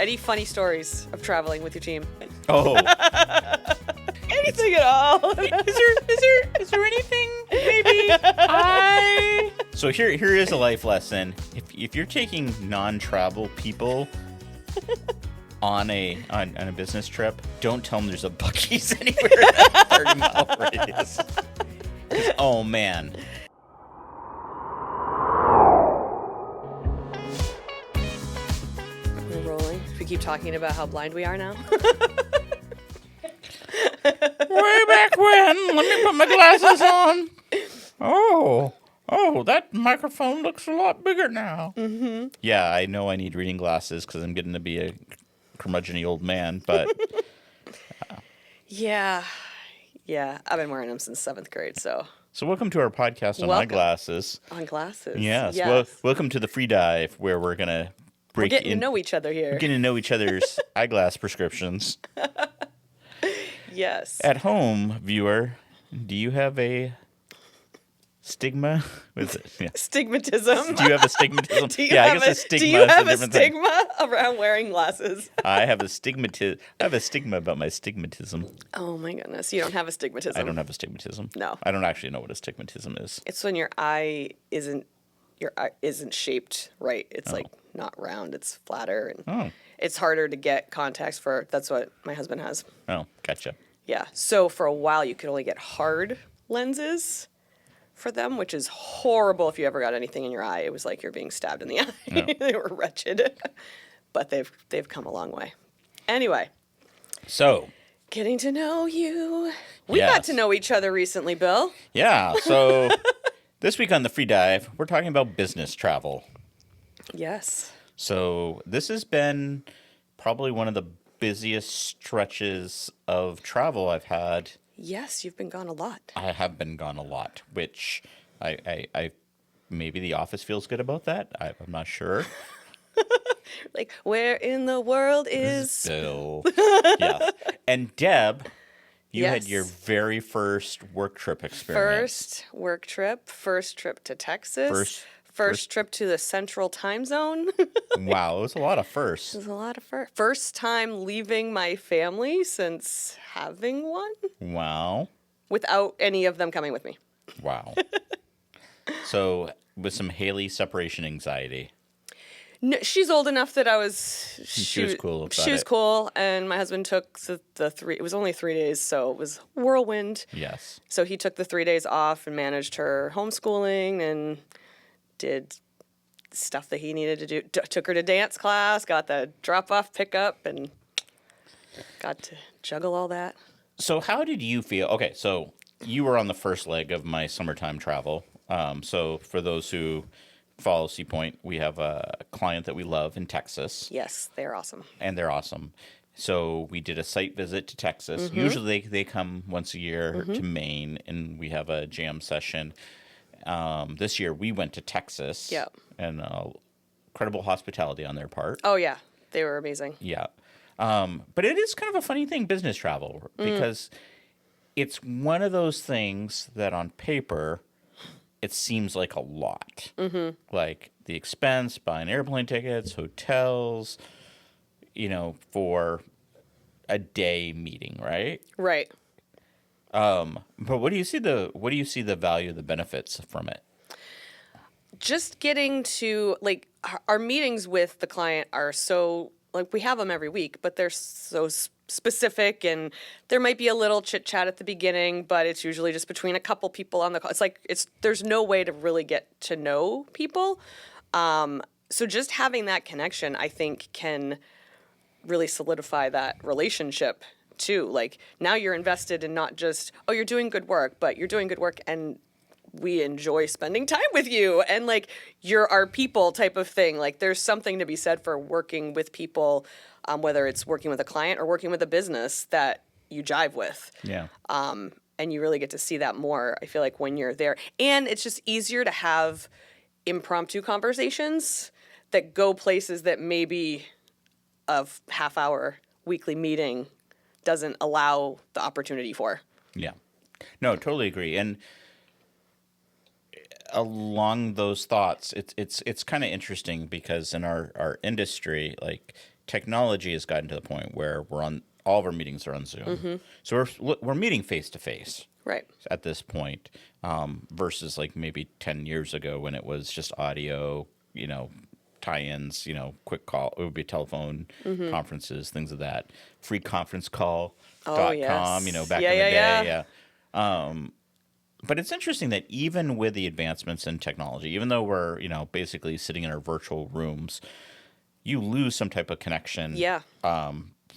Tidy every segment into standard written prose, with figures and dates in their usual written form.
Any funny stories of traveling with your team? Oh. Anything at all? Is there anything maybe So here is a life lesson. If you're taking non-travel people on a business trip, don't tell them there's a Buc-ee's anywhere in a 30-mile radius. Oh man. We're rolling. Should we keep talking about how blind we are now? Way back when. Let me put my glasses on. Oh, that microphone looks a lot bigger now. Mm-hmm. Yeah, I know I need reading glasses because I'm getting to be a curmudgeon-y old man, but... Yeah. I've been wearing them since 7th grade, so... So welcome to our podcast on eyeglasses. On glasses. Yes. Well, welcome to the free dive where we're going to We're getting to know each other here. We're getting to know each other's eyeglass prescriptions. Yes. At home, viewer, do you have a stigma? What is it? Yeah. Stigmatism. Do you have a stigmatism? Do you have a stigma around wearing glasses? I have a stigma about my stigmatism. Oh my goodness. You don't have a stigmatism. I don't have a stigmatism. No. I don't actually know what a stigmatism is. It's when your eye isn't shaped right. It's like not round. It's flatter and it's harder to get contacts for. That's what my husband has. Oh, gotcha. Yeah. So for a while you could only get hard lenses for them, which is horrible if you ever got anything in your eye. It was like you're being stabbed in the eye. No. They were wretched. But they've come a long way. Anyway. So. Getting to know you. We got to know each other recently, Bill. Yeah. So this week on the free dive, we're talking about business travel. Yes. So this has been probably one of the busiest stretches of travel I've had. Yes, you've been gone a lot. I have been gone a lot, which I maybe the office feels good about that. I'm not sure. Like, where in the world is Bill? Yes. And Deb, you had your very first work trip experience. First trip to Texas. First trip to the Central Time Zone. Wow, it was a lot of firsts. It was a lot of firsts. First time leaving my family since having one. Wow. Without any of them coming with me. Wow. So, with some Haley separation anxiety. No, she's old enough that she was cool about it. She was cool, and my husband took the 3. It was only 3 days, so it was whirlwind. Yes. So he took the 3 days off and managed her homeschooling and did stuff that he needed to do. Took her to dance class, got the drop-off pickup, and got to juggle all that. So how did you feel? Okay, so you were on the first leg of my summertime travel. So for those who follow Seapoint, we have a client that we love in Texas. Yes, they're awesome. And they're awesome. So we did a site visit to Texas. Mm-hmm. Usually they come once a year to Maine, and we have a jam session. This year we went to Texas. Yeah. And incredible hospitality on their part. Oh, yeah. They were amazing. Yeah. But it is kind of a funny thing, business travel, because it's one of those things that on paper, it seems like a lot. Mm-hmm. Like the expense, buying airplane tickets, hotels, for a day meeting, right? Right. But what do you see the value, the benefits from it? Just getting to, like, our meetings with the client are so, like, we have them every week, but they're so specific, and there might be a little chit chat at the beginning, but it's usually just between a couple people on the call. It's like, there's no way to really get to know people. So just having that connection, I think, can really solidify that relationship too. Like, now you're invested in not just, oh, you're doing good work, but you're doing good work and we enjoy spending time with you, and like, you're our people type of thing. Like, there's something to be said for working with people, whether it's working with a client or working with a business that you jive with. Yeah. And you really get to see that more, I feel like, when you're there. And it's just easier to have impromptu conversations that go places that maybe a half-hour weekly meeting doesn't allow the opportunity for. Yeah. No, totally agree. And along those thoughts, it's kind of interesting because in our industry, like, technology has gotten to the point where all of our meetings are on Zoom. So we're meeting face to face Right. at this point, versus like maybe 10 years ago when it was just audio, tie-ins, quick call. It would be telephone conferences, things of that. Oh, Freeconferencecall.com, yes. back Yeah, in the yeah, day. yeah. But it's interesting that even with the advancements in technology, even though we're, basically sitting in our virtual rooms, you lose some type of connection, Yeah.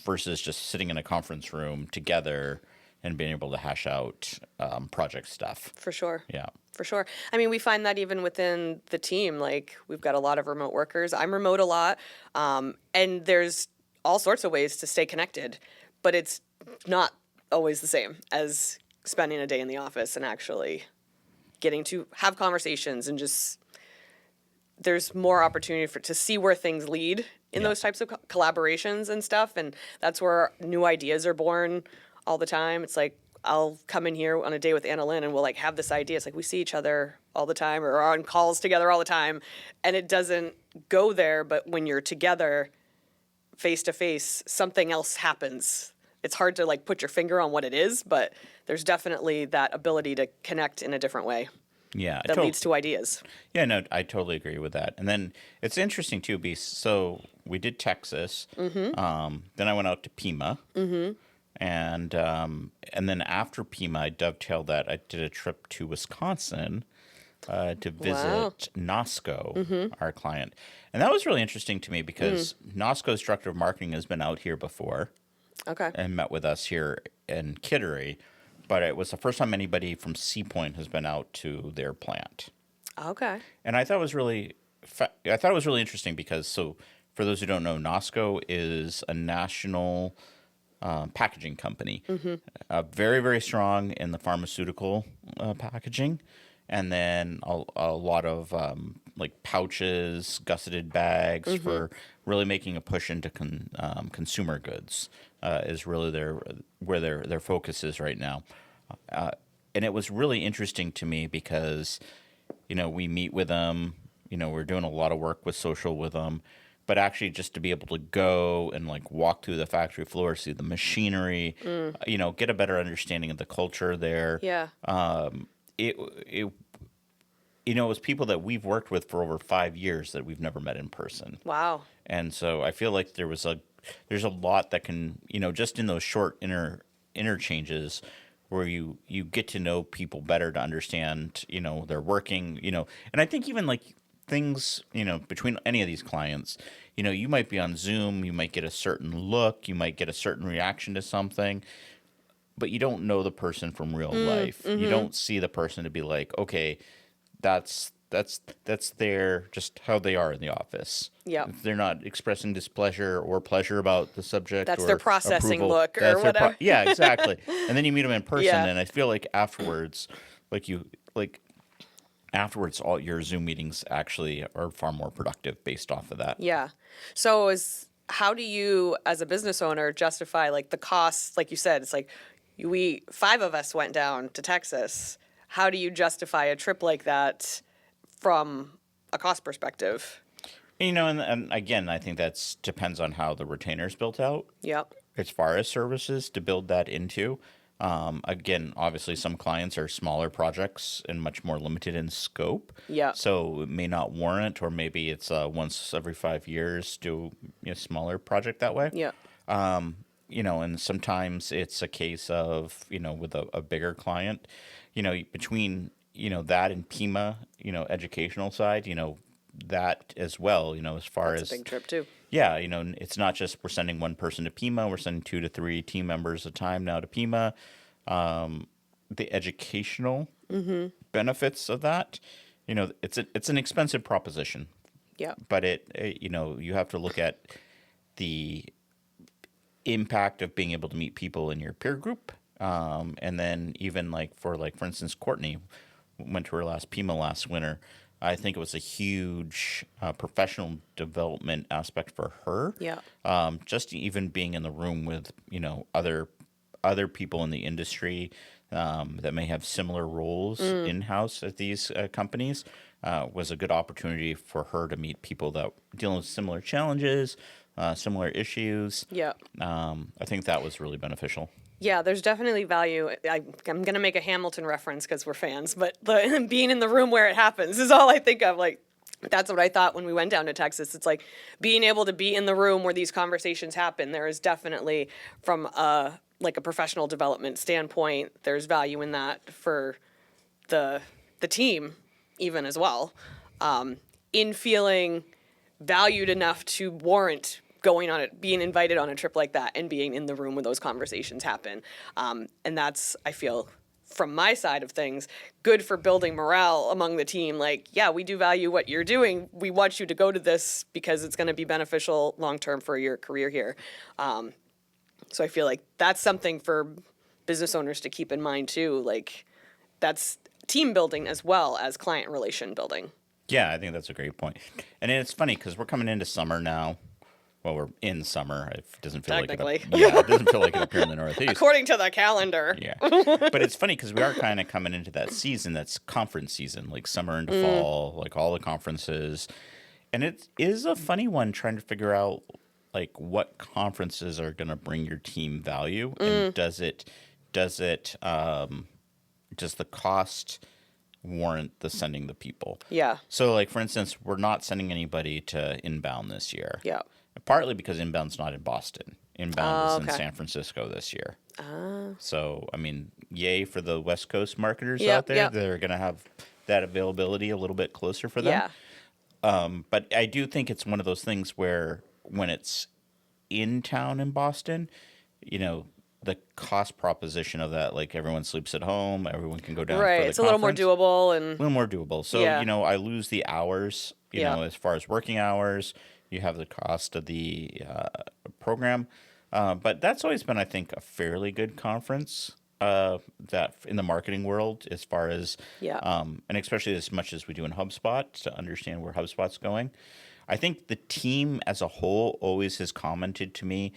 versus just sitting in a conference room together and being able to hash out project stuff. For sure. Yeah. For sure. I mean, we find that even within the team, like we've got a lot of remote workers. I'm remote a lot. And there's all sorts of ways to stay connected, but it's not always the same as spending a day in the office and actually getting to have conversations and just there's more opportunity to see where things lead in Yeah. those types of collaborations and stuff. And that's where new ideas are born all the time. It's like, I'll come in here on a day with Anna Lynn and we'll like have this idea. It's like we see each other all the time or are on calls together all the time. And it doesn't go there. But when you're together face to face, something else happens. It's hard to like put your finger on what it is, but there's definitely that ability to connect in a different way Yeah. that leads to ideas. Yeah, no, I totally agree with that. And then it's interesting too, so we did Texas. Then I went out to Pima. And then after Pima, I dovetailed that. I did a trip to Wisconsin to visit Nosco, our client. And that was really interesting to me because Nosco's director of marketing has been out here before Okay. and met with us here in Kittery. But it was the first time anybody from Seapoint has been out to their plant. Okay. And I thought it was really interesting because, so for those who don't know, Nosco is a national packaging company, very, very strong in the pharmaceutical packaging, and then a lot of like pouches, gusseted bags for really making a push into consumer goods is really where their focus is right now. And it was really interesting to me because, we meet with them, we're doing a lot of work with social with them, but actually just to be able to go and like walk through the factory floor, see the machinery, get a better understanding of the culture there. Yeah. It was people that we've worked with for over 5 years that we've never met in person. Wow. And so I feel like there's a lot that can, just in those short interchanges where you get to know people better to understand, their working, and I think even like things, between any of these clients, you might be on Zoom, you might get a certain look, you might get a certain reaction to something, but you don't know the person from real life. You don't see the person to be like, okay, that's just how they are in the office. Yeah. If they're not expressing displeasure or pleasure about the subject, That's or their processing approval, look or that's their whatever. yeah, exactly. And then you meet them in person, Yeah. and I feel like afterwards, afterwards, all your Zoom meetings actually are far more productive based off of that. Yeah. So how do you, as a business owner, justify like the costs? Like you said, it's like we 5 of us went down to Texas. How do you justify a trip like that from a cost perspective? And again, I think that depends on how the retainer's built out. Yep. As far as services to build that into. Again, obviously, some clients are smaller projects and much more limited in scope. Yeah. So it may not warrant, or maybe it's once every 5 years do a smaller project that way. Yeah. And sometimes it's a case of, with a bigger client, between, that and Pima, educational side, that as well, as far That's as a big trip too. yeah, it's not just we're sending one person to Pima. We're sending 2 to 3 team members at a time now to Pima. The educational benefits of that, it's an expensive proposition. Yeah. But you have to look at the impact of being able to meet people in your peer group. And then even for instance, Courtney went to her last Pima last winter. I think it was a huge professional development aspect for her. Yeah. Just even being in the room with, other people in the industry that may have similar roles in-house at these companies was a good opportunity for her to meet people that dealing with similar challenges, similar issues. Yeah. I think that was really beneficial. Yeah, there's definitely value. I'm going to make a Hamilton reference because we're fans, but the being in the room where it happens is all I think of. Like, that's what I thought when we went down to Texas. It's like being able to be in the room where these conversations happen. There is definitely, from a professional development standpoint, there's value in that for the team, even as well, in feeling valued enough to warrant going on it, being invited on a trip like that, and being in the room where those conversations happen. And that's, I feel, from my side of things, good for building morale among the team. Like, yeah, we do value what you're doing. We want you to go to this because it's going to be beneficial long term for your career here. So I feel like that's something for business owners to keep in mind too. Like, that's team building as well as client relation building. Yeah, I think that's a great point. And it's funny because we're coming into summer now. Well, we're in summer. It doesn't feel like it. Yeah, it doesn't feel like it up here in the Northeast. According to the calendar. Yeah. But it's funny because we are kind of coming into that season that's conference season, like summer into fall, like all the conferences. And it is a funny one trying to figure out like what conferences are going to bring your team value, and does the cost warrant the sending the people? Yeah. So like, for instance, we're not sending anybody to Inbound this year. Yeah. Partly because Inbound's not in Boston. Inbound is in okay. San Francisco this year. So, I mean, yay for the West Coast marketers out there. Yep. They're going to have that availability a little bit closer for them. Yeah. But I do think it's one of those things where when it's in town in Boston, you know, the cost proposition of that, like everyone sleeps at home, everyone can go down for the Right. It's a little more conference. doable. And A little more doable. So, Yeah. you know, I lose the hours, you Yeah. know, as far as working hours. You have the cost of the program. But that's always been, I think, a fairly good conference that in the marketing world as far as, Yeah. and especially as much as we do in HubSpot to understand where HubSpot's going. I think the team as a whole always has commented to me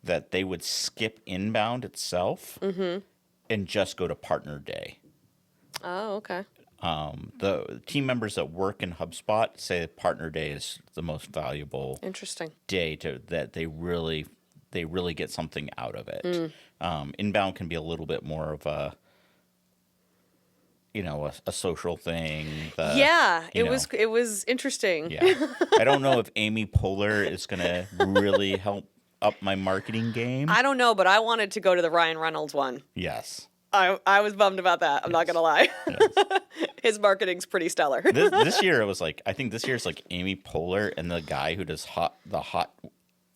that they would skip Inbound itself and just go to Partner Day. Oh, okay. The team members that work in HubSpot say that Partner Day is the most valuable Interesting. day that they really get something out of it. Inbound can be a little bit more of a, you know, a social thing. It was interesting. Yeah. I don't know if Amy Poehler is going to really help up my marketing game. I don't know, but I wanted to go to the Ryan Reynolds one. Yes. I was bummed about that. I'm not going to lie. Yes. His marketing's pretty stellar. This year it was like, I think this year's like Amy Poehler and the guy who does the hot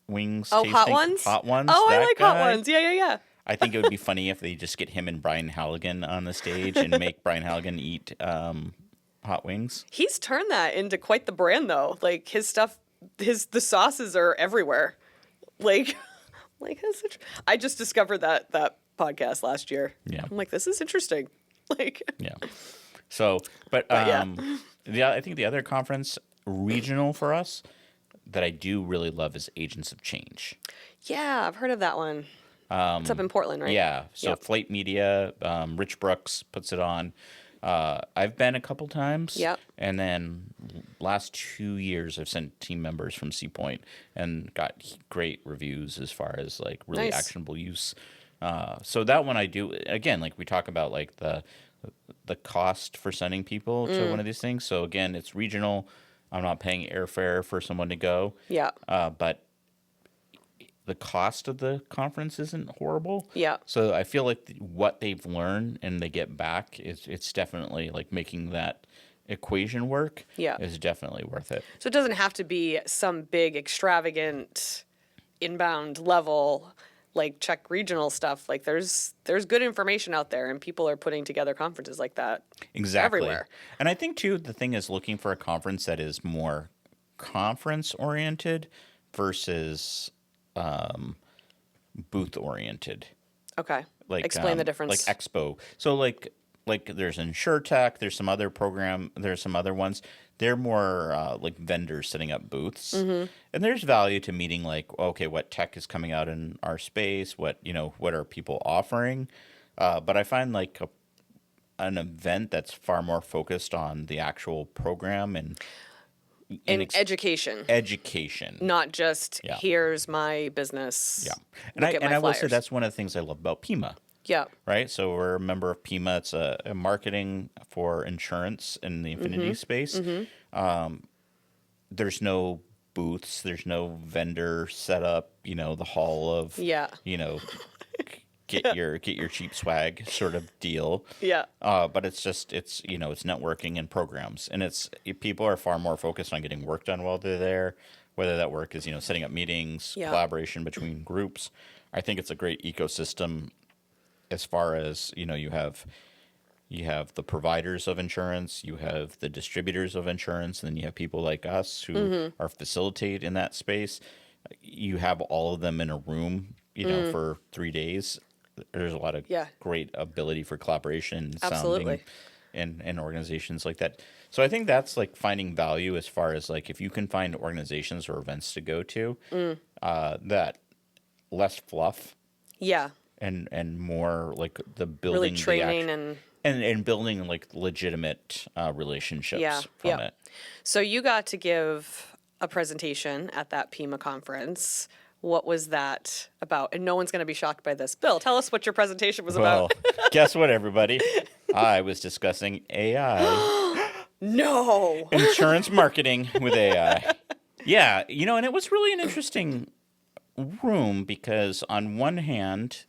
wings. Oh, tasting. Hot Ones? Hot Ones. Oh, I that like guy. Hot Ones. Yeah. I think it would be funny if they just get him and Brian Halligan on the stage and make Brian Halligan eat hot wings. He's turned that into quite the brand, though. Like, his stuff, the sauces are everywhere. Like I just discovered that podcast last year. Yeah. I'm like, this is interesting. Like, Yeah. So, but yeah. I think the other conference regional for us that I do really love is Agents of Change. Yeah, I've heard of that one. It's up in Portland, right? Yeah. So Yep. Flight Media, Rich Brooks puts it on. I've been a couple times. Yep. And then last 2 years, I've sent team members from Sea Point and got great reviews as far as like really Nice. actionable use. So that one I do, again, like we talk about like the cost for sending people to one of these things. So again, it's regional. I'm not paying airfare for someone to go. Yeah. But the cost of the conference isn't horrible. Yeah. So I feel like what they've learned and they get back it's definitely like making that equation work. Yeah. Is definitely worth it. So it doesn't have to be some big, extravagant, inbound level, like check regional stuff. Like there's good information out there, and people are putting together conferences like that. Exactly. Everywhere. And I think too the thing is looking for a conference that is more conference oriented versus booth oriented. Okay. Like Explain the difference. Like Expo. So like there's InsureTech, there's some other ones. They're more like vendors setting up booths. Mm-hmm. And there's value to meeting like, okay, what tech is coming out in our space, what are people offering? But I find like an event that's far more focused on the actual program and in education, not just here's my business. Yeah. And I will say that's one of the things I love about Pima. Yeah. Right. So we're a member of Pima. It's a marketing for insurance in the Infinity space. There's no booths. There's no vendor set up, the hall of, get your cheap swag sort of deal. Yeah. But it's networking and programs. And people are far more focused on getting work done while they're there, whether that work is, setting up meetings, collaboration between groups. I think it's a great ecosystem as far as, you have the providers of insurance, you have the distributors of insurance, and then you have people like us who are facilitate in that space. You have all of them in a room, for 3 days. There's a lot of great ability for collaboration, sounding, and organizations like that. So I think that's like finding value as far as like if you can find organizations or events to go to, that less fluff. Yeah. And more like the building, really training and building like legitimate relationships from it. So you got to give a presentation at that Pima conference. What was that about? And no one's going to be shocked by this. Bill, tell us what your presentation was about. Guess what, everybody? I was discussing AI. No. Insurance marketing with AI. Yeah, and it was really an interesting room because on one hand,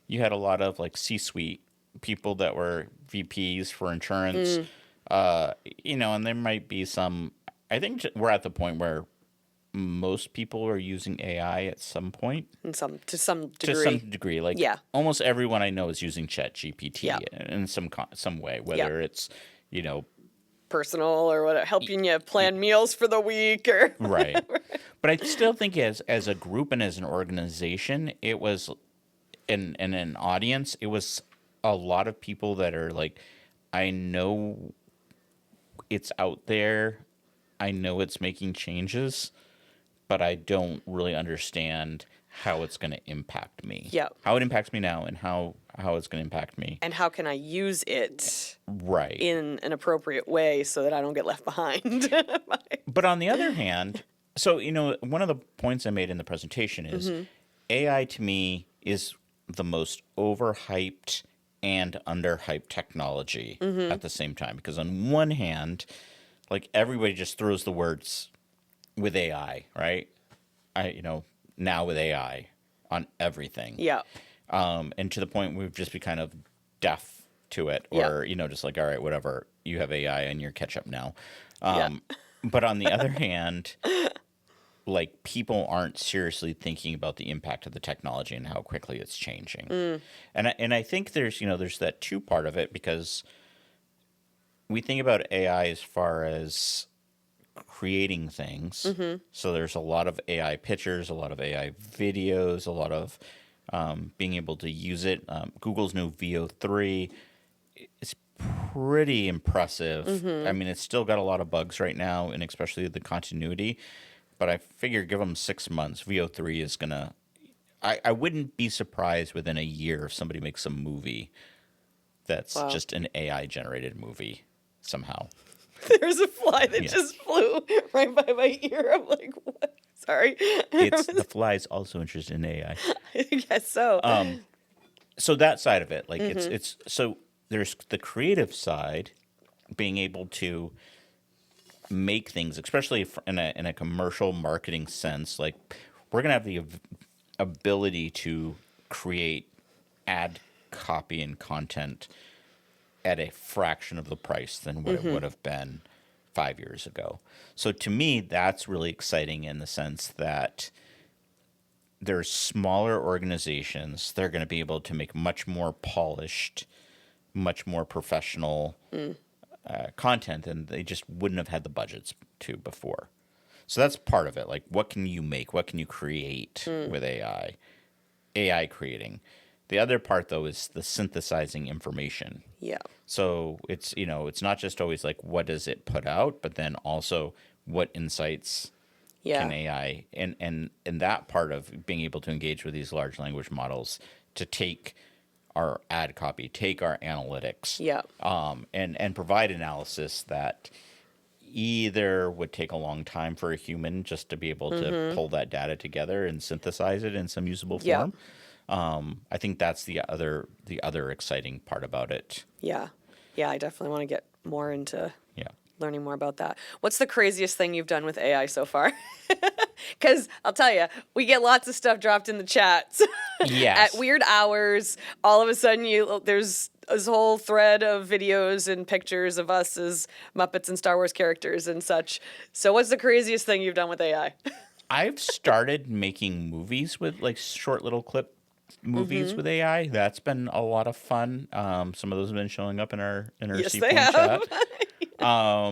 you had a lot of like C-suite people that were VPs for insurance, and there might be some. I think we're at the point where most people are using AI at some point. To some degree. To some degree, like almost everyone I know is using ChatGPT in some way, whether it's personal or whatever, helping you plan meals for the week or right. But I still think as a group and as an organization, it was in an audience, it was a lot of people that are like, I know it's out there, I know it's making changes, but I don't really understand how it's going to impact me. Yeah. How it impacts me now and how it's going to impact me. And how can I use it right in an appropriate way so that I don't get left behind. But on the other hand, so, one of the points I made in the presentation is AI to me is the most overhyped and underhyped technology at the same time. Because on one hand, like everybody just throws the words with AI, right? Now with AI on everything. Yeah. And to the point we've just been kind of deaf to it or, just like, all right, whatever, you have AI and you're catch up now. But on the other hand, like people aren't seriously thinking about the impact of the technology and how quickly it's changing. And I think there's that two part of it because we think about AI as far as creating things. So there's a lot of AI pictures, a lot of AI videos, a lot of being able to use it. Google's new VO3 is pretty impressive. I mean, it's still got a lot of bugs right now, and especially the continuity. But I figure give them 6 months. VO3 is going to... I wouldn't be surprised within a year if somebody makes a movie that's just an AI-generated movie somehow. There's a fly that just flew right by my ear. I'm like, what? Sorry. The fly is also interested in AI. I guess so. So that side of it, like it's so there's the creative side, being able to make things, especially in a commercial marketing sense. Like we're gonna have the ability to create ad copy and content at a fraction of the price than what it would have been 5 years ago. So to me, that's really exciting in the sense that there's smaller organizations that are going to be able to make much more polished, much more professional content than they just wouldn't have had the budgets to before. So that's part of it. Like, what can you make? What can you create with AI? AI creating. The other part, though, is the synthesizing information. Yeah. So it's, it's not just always like, what does it put out, but then also what insights can AI, and that part of being able to engage with these large language models to take our ad copy, take our analytics, and provide analysis that, either would take a long time for a human just to be able to pull that data together and synthesize it in some usable Yeah. form. I think that's the other exciting part about it. Yeah. Yeah, I definitely want to get more into Yeah. learning more about that. What's the craziest thing you've done with AI so far? Because I'll tell you, we get lots of stuff dropped in the chats Yes. at weird hours. All of a sudden, there's this whole thread of videos and pictures of us as Muppets and Star Wars characters and such. So, what's the craziest thing you've done with AI? I've started making movies with like short little clip movies with AI. That's been a lot of fun. Some of those have been showing up in our Yes, they Seaplane have. chat.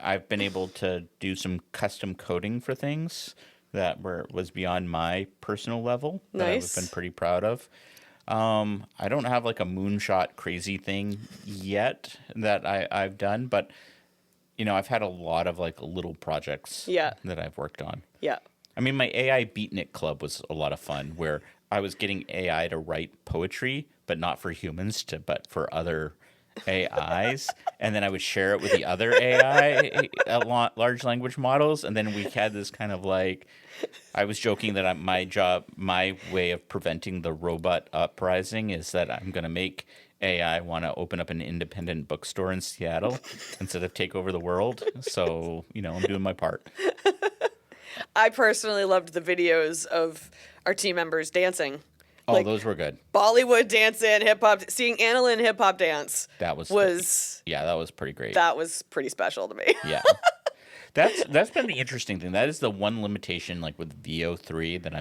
I've been able to do some custom coding for things that was beyond my personal level that Nice. I've been pretty proud of. I don't have like a moonshot crazy thing yet that I've done, but I've had a lot of like little projects Yeah. that I've worked on. Yeah. I mean, my AI Beatnik Club was a lot of fun, where I was getting AI to write poetry, but not for humans, but for other AIs, and then I would share it with the other AI, large language models, and then we had this kind of like, I was joking that my way of preventing the robot uprising is that I'm going to make AI want to open up an independent bookstore in Seattle instead of take over the world. So, I'm doing my part. I personally loved the videos of our team members dancing. Oh, those were good. Bollywood dancing, hip hop. Seeing Annalyn hip hop dance That was pretty great. That was pretty special to me. Yeah. That's been the interesting thing. That is the one limitation, like with VO3, that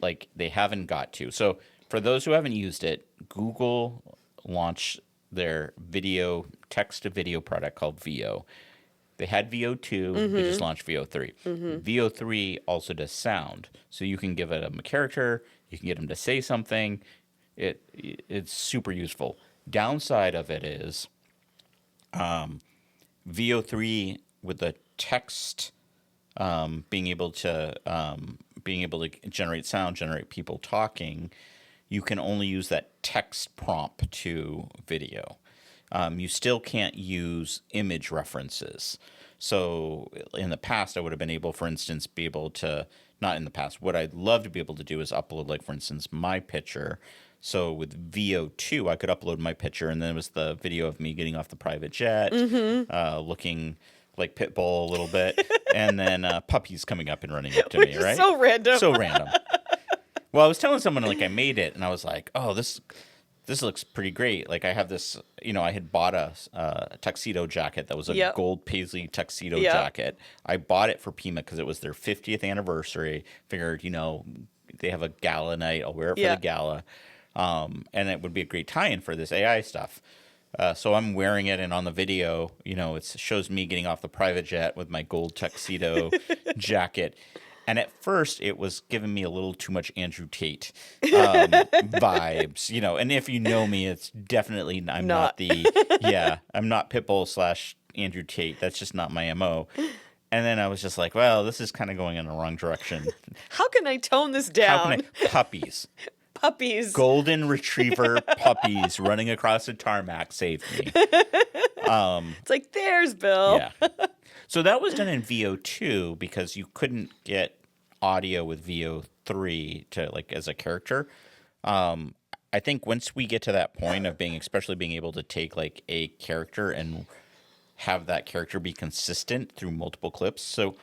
like they haven't got to. So for those who haven't used it, Google launched their text to video product called VO. They had VO2, they just launched VO3. VO3 also does sound. So you can give it a character, you can get them to say something. It's super useful. Downside of it is VO3 with the text being able to generate sound, generate people talking, you can only use that text prompt to video. You still can't use image references. So in the past, I would have been able, for instance, not in the past, what I'd love to be able to do is upload, like, for instance, my picture. So with VO2, I could upload my picture, and then it was the video of me getting off the private jet, looking like Pitbull a little bit, and then puppies coming up and running up to me, right? So random. So random. Well, I was telling someone, like, I made it, and I was like, oh, this looks pretty great. Like, I have this, I had bought a tuxedo jacket that was a gold paisley tuxedo jacket. I bought it for Pima because it was their 50th anniversary. Figured, they have a gala night. I'll wear it for the gala. And it would be a great tie-in for this AI stuff. So I'm wearing it, and on the video, it shows me getting off the private jet with my gold tuxedo jacket. And at first, it was giving me a little too much Andrew Tate vibes, And if you know me, it's definitely I'm not Pitbull / Andrew Tate. That's just not my MO. And then I was just like, well, this is kind of going in the wrong direction. How can I tone this down? Puppies. Puppies. Golden retriever puppies running across the tarmac saved me. It's like, there's Bill. Yeah. So that was done in VO2 because you couldn't get audio with VO3 to, like, as a character. I think once we get to that point of especially being able to take, like, a character and have that character be consistent through multiple clips. So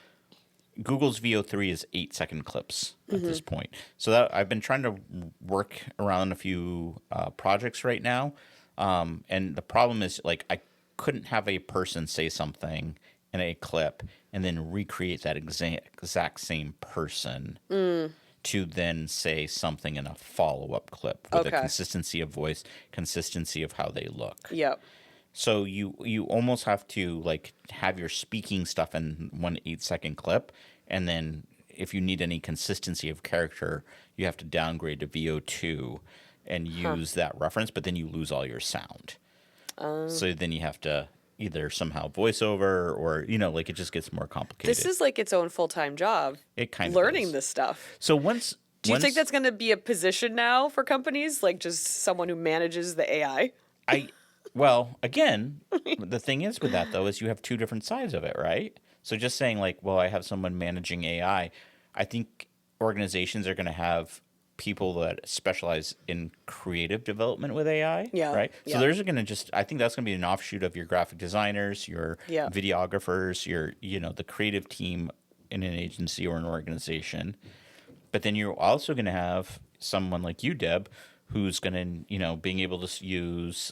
Google's VO3 is 8-second clips at this point. So I've been trying to work around a few projects right now. And the problem is, like, I couldn't have a person say something in a clip and then recreate that exact same person to then say something in a follow-up clip with a consistency of voice, consistency of how they look. Yep. So you almost have to, like, have your speaking stuff in one 8-second clip, and then if you need any consistency of character, you have to downgrade to VO2 and use that reference, but then you lose all your sound. So then you have to either somehow voiceover or, like, it just gets more complicated. This is like its own full-time job. It kind of learning is. this stuff. So Do you think that's going to be a position now for companies, like just someone who manages the AI? Well, again, the thing is with that though is you have two different sides of it, right? So just saying like, well, I have someone managing I think organizations are going to have people that specialize in creative development with AI, Yeah, right? So yeah. there's going to just I think that's going to be an offshoot of your graphic designers, your Yeah. videographers, your the creative team in an agency or an organization. But then you're also going to have someone like you, Deb, who's going to, being able to use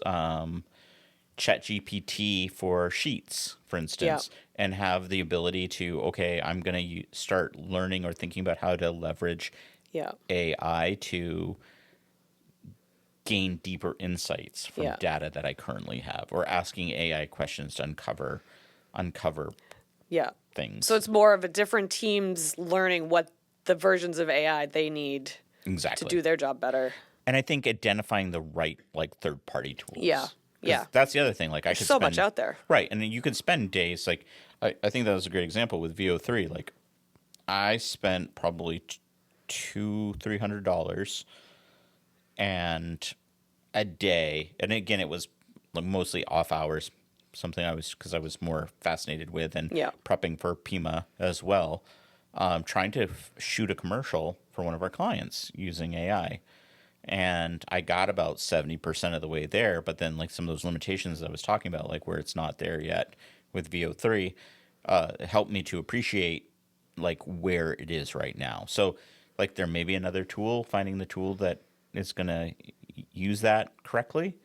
ChatGPT for sheets, for Yeah. instance, and have the ability to, okay, I'm going to start learning or thinking about how to leverage Yeah. AI to gain deeper insights from Yeah. data that I currently have, or asking AI questions to uncover Yeah. things. So it's more of a different teams learning what the versions of AI they need to Exactly. do their job better. And I think identifying the right third party tools. Yeah. 'Cause Yeah. that's the other thing. Like I There's could so spend much out there. right, and then you could spend days like I think that was a great example with VO3. Like I spent probably $200-300 and a day, and again it was like mostly off hours, something because I was more fascinated with and Yeah. prepping for Pima as well, trying to shoot a commercial for one of our clients using AI. And I got about 70% of the way there, but then like some of those limitations I was talking about, like where it's not there yet with VO3, helped me to appreciate like where it is right now. So like there may be another tool, finding the tool that is going to use that correctly.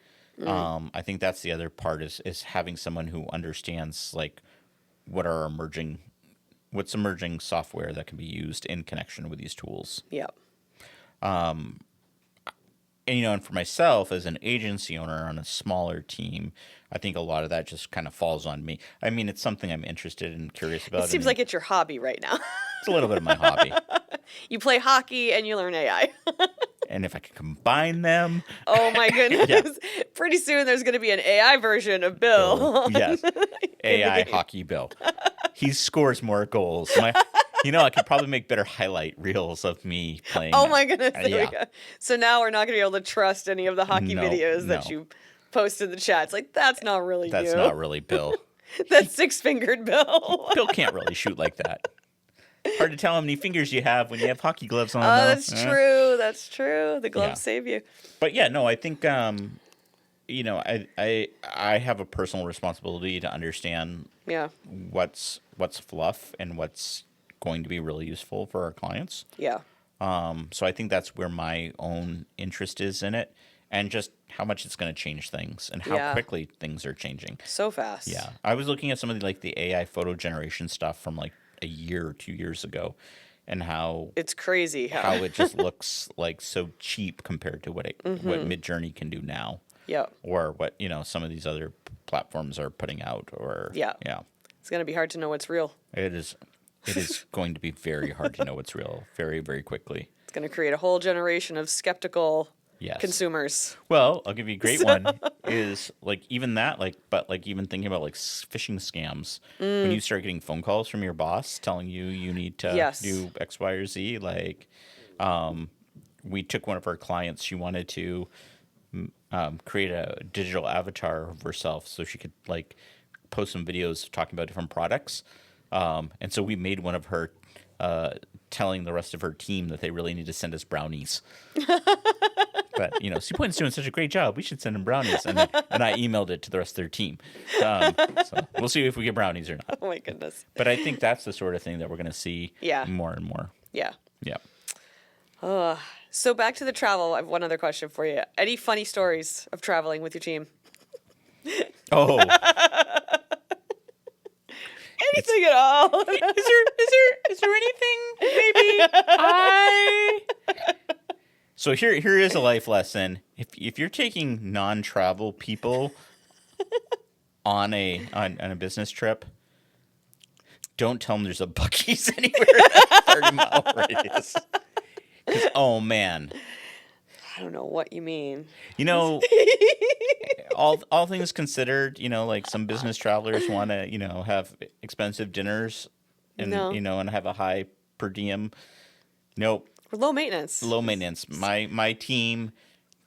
I think that's the other part is having someone who understands like what are what's emerging software that can be used in connection with these tools. Yeah. And and for myself as an agency owner on a smaller team, I think a lot of that just kind of falls on me. I mean, it's something I'm interested and curious about. It seems like it's your hobby right now. It's a little bit of my hobby. You play hockey and you learn AI. And if I could combine them, Oh my goodness. Pretty soon there's going to be an AI version of Bill. yes, AI hockey Bill. He scores more goals. I could probably make better highlight reels of me playing. Oh my goodness. There yeah. we go. So now we're not going to be able to trust any of the hockey No, videos that no. you post in the chat. It's like, that's not really That's you. not really Bill. That's six-fingered Bill. Bill can't really shoot like that. Hard to tell how many fingers you have when you have hockey gloves on. Oh, though. that's true. That's true. The gloves Yeah. save you. But yeah, no, I think I have a personal responsibility to understand Yeah. what's fluff and what's going to be really useful for our clients. Yeah. So I think that's where my own interest is in it, and just how much it's going to change things and how Yeah. quickly things are changing. So fast. Yeah, I was looking at some of the AI photo generation stuff from like a year or 2 years ago, and how It's crazy how it just looks like so cheap compared to what Midjourney can do now, Yeah. or what some of these other platforms are putting out. Or Yeah. It's going to be hard to know what's real. it is going to be very hard to know what's real very, very quickly. It's going to create a whole generation of skeptical Yes. consumers. Well, I'll give you a great one. Is like even that, but like even thinking about like phishing scams. When you start getting phone calls from your boss telling you need to Yes. do X, Y, or Z. Like, we took one of our clients. She wanted to create a digital avatar of herself so she could like post some videos talking about different products. And so we made one of her telling the rest of her team that they really need to send us brownies. But Seapoint's doing such a great job. We should send him brownies. And I emailed it to the rest of their team. So we'll see if we get brownies or not. Oh my goodness. But I think that's the sort of thing that we're going to see more and more. Yeah. Yeah. So back to the travel. I have one other question for you. Any funny stories of traveling with your team? Oh, Anything at all? is there anything maybe So here is a life lesson. If you're taking non-travel people on a business trip, don't tell them there's a Buc-ee's anywhere in a 30-mile radius. 'Cause, oh man, I don't know what you mean. all things considered, like some business travelers want to have expensive dinners and No. and have a high per diem. Nope. We're low maintenance. Low maintenance. My team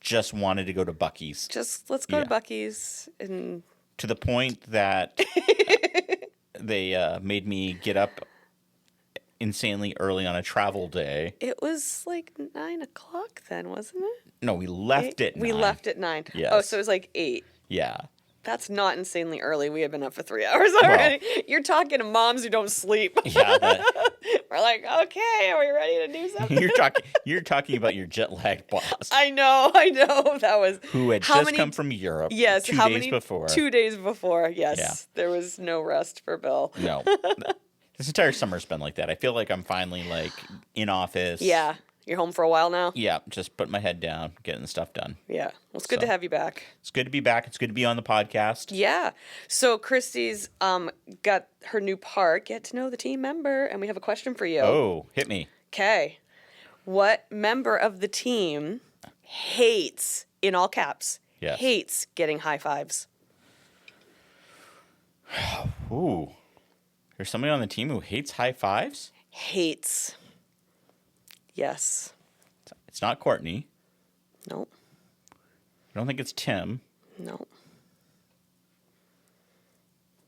just wanted to go to Buc-ee's. Just let's go to Buc-ee's. And to the point that they made me get up insanely early on a travel day. it was like 9 o'clock then, wasn't it? No, we left at 9. We left at 9. Yes. Oh, so it was like 8. Yeah. That's not insanely early. We had been up for 3 hours already. You're talking to moms who don't sleep. Yeah. We're like, okay, are we ready to do something? You're talking about your jet lagged boss. I know. That was who had just come from Europe. Yes, 2 days before. 2 days before. Yes, Yeah. There was no rest for Bill. No. This entire summer's been like that. I feel like I'm finally like in office. Yeah, you're home for a while now. Yeah, just putting my head down, getting the stuff done. Yeah, well, it's good to have you back. It's good to be back. It's good to be on the podcast. Yeah. So Christy's got her new part, Get to Know the Team Member, and we have a question for you. Oh, hit me. Okay. What member of the team hates, in all caps, hates getting high fives? Ooh. There's somebody on the team who hates high fives? Hates. Yes. It's not Courtney. Nope. I don't think it's Tim. Nope.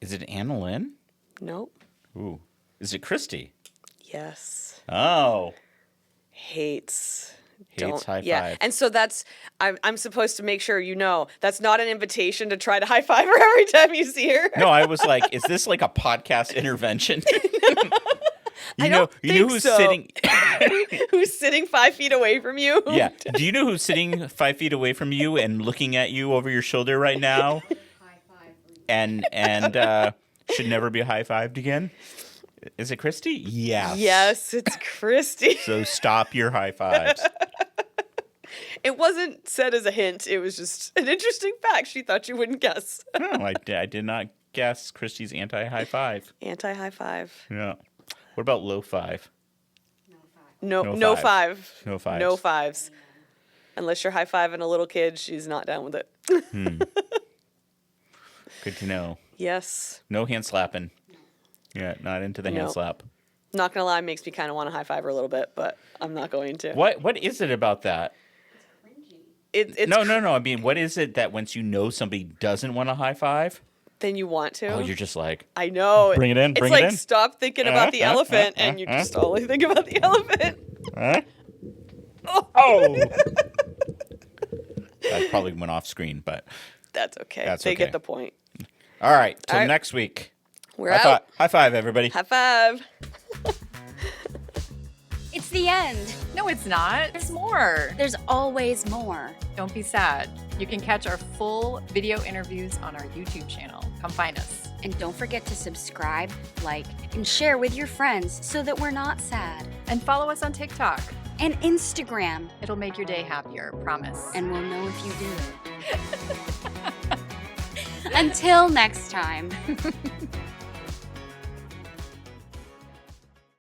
Is it Annalyn? Nope. Ooh. Is it Christy? Yes. Oh. Hates high yeah. five. And so I'm supposed to make sure you know that's not an invitation to try to high five her every time you see her. No, I was like, is this like a podcast intervention? You know who's so. sitting Who's sitting 5 feet away from you? Yeah. Do you know who's sitting 5 feet away from you and looking at you over your shoulder right now? High five. And should never be high-fived again? Is it Christy? Yes. Yes, it's Christy. So stop your high fives. It wasn't said as a hint. It was just an interesting fact she thought you wouldn't guess. No, I did not guess Christy's anti-high five. Anti-high five. Yeah. What about low five? No No five. No fives. No fives. Unless you're high-fiving a little kid, she's not down with it. Good to know. Yes. No hand slapping. Yeah, not into the hand slap. Not gonna lie, makes me kind of want to high-five her a little bit, but I'm not going to. What is it about that? It's No. I mean, what is it that once you know somebody doesn't want a high five, then you want to. oh, you're just like, I know. Bring it in, It's bring like it in. stop thinking about the elephant, and you just only think about the elephant. huh? Oh. That probably went off screen, but That's okay. That's They okay. get the point. all right. Till All right. next week. We're out. High five, everybody. High five. It's the end. No, it's not. There's more. There's always more. Don't be sad. You can catch our full video interviews on our YouTube channel. Come find us. And don't forget to subscribe, like, and share with your friends so that we're not sad. And follow us on TikTok. And Instagram. It'll make your day happier, promise. And we'll know if you do it. Until next time.